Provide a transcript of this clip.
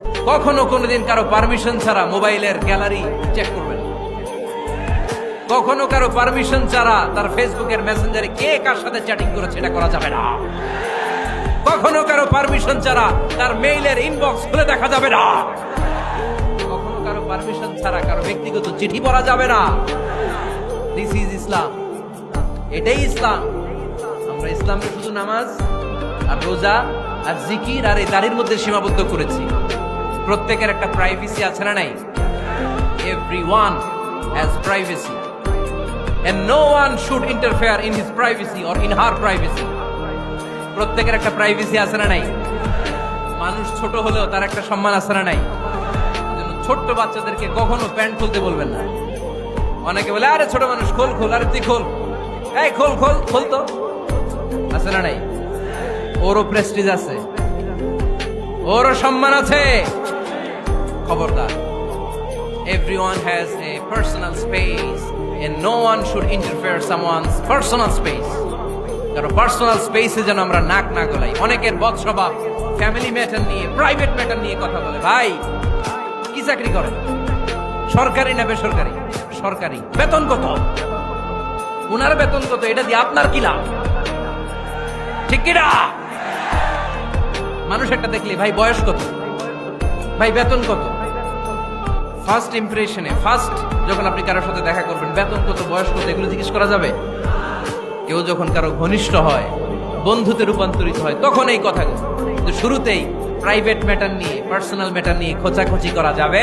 কখনো কোনোদিন কারো পারমিশন ছাড়া মোবাইলের গ্যালারি চেক করবেন না। কখনো কারো পারমিশন ছাড়া তার ফেসবুকের মেসেঞ্জারে কে কার সাথে চ্যাটিং করেছে এটা করা যাবে না। কখনো কারো পারমিশন ছাড়া তার মেইলের ইনবক্স খুলে দেখা যাবে না। কখনো কারো পারমিশন ছাড়া কারো ব্যক্তিগত চিঠি পড়া যাবে না। দিস ইজ ইসলাম, এটাই ইসলাম। আমরা ইসলামকে শুধু নামাজ আর রোজা আর জিকির আর এই দাড়ির মধ্যে সীমাবদ্ধ করেছি। প্রত্যেকের একটা প্রাইভেসি আছে না নাই? Everyone has privacy and no one should interfere in his privacy or in her privacy. প্রত্যেকের একটা প্রাইভেসি আছে না নাই? মানুষ ছোট হলেও তার একটা সম্মান আছে না নাই? এজন্য ছোট্ট বাচ্চাদেরকে কখনো প্যান্ট খুলতে বলবেন না। অনেকে বলে আরে ছোট মানুষ খোল খোল, আরে তুই খোল, এই খোল খোল খোল তো, আছে না নাই? ওরও প্রেস্টিজ আছে, ওরও সম্মান আছে। খবরদার, everyone has a personal space and no one should interfere someone's personal space. কারণ পার্সোনাল স্পেসে যেন আমরা নাক না গলাই। অনেকের বদস্বভাব ফ্যামিলি ম্যাটার নিয়ে, প্রাইভেট ম্যাটার নিয়ে কথা বলে। ভাই কি চাকরি করেন? সরকারি না বেসরকারি? সরকারি। বেতন কত? উনার বেতন কত? এটা দিয়ে আপনার কি লাভ? ঠিক কি না? মানুষ একটা দেখলে ভাই বয়স কত, ভাই বেতন কত, ফার্স্ট ইমপ্রেশনে, ফার্স্ট যখন আপনি কারোর সাথে দেখা করবেন, বেতন কত, বয়স কত, এগুলো জিজ্ঞেস করা যাবে? কেউ যখন কারো ঘনিষ্ঠ হয়, বন্ধুতে রূপান্তরিত হয়, তখন এই কথাগুলো। কিন্তু শুরুতেই প্রাইভেট ম্যাটার নিয়ে, পার্সোনাল ম্যাটার নিয়ে খোঁচাখুচি করা যাবে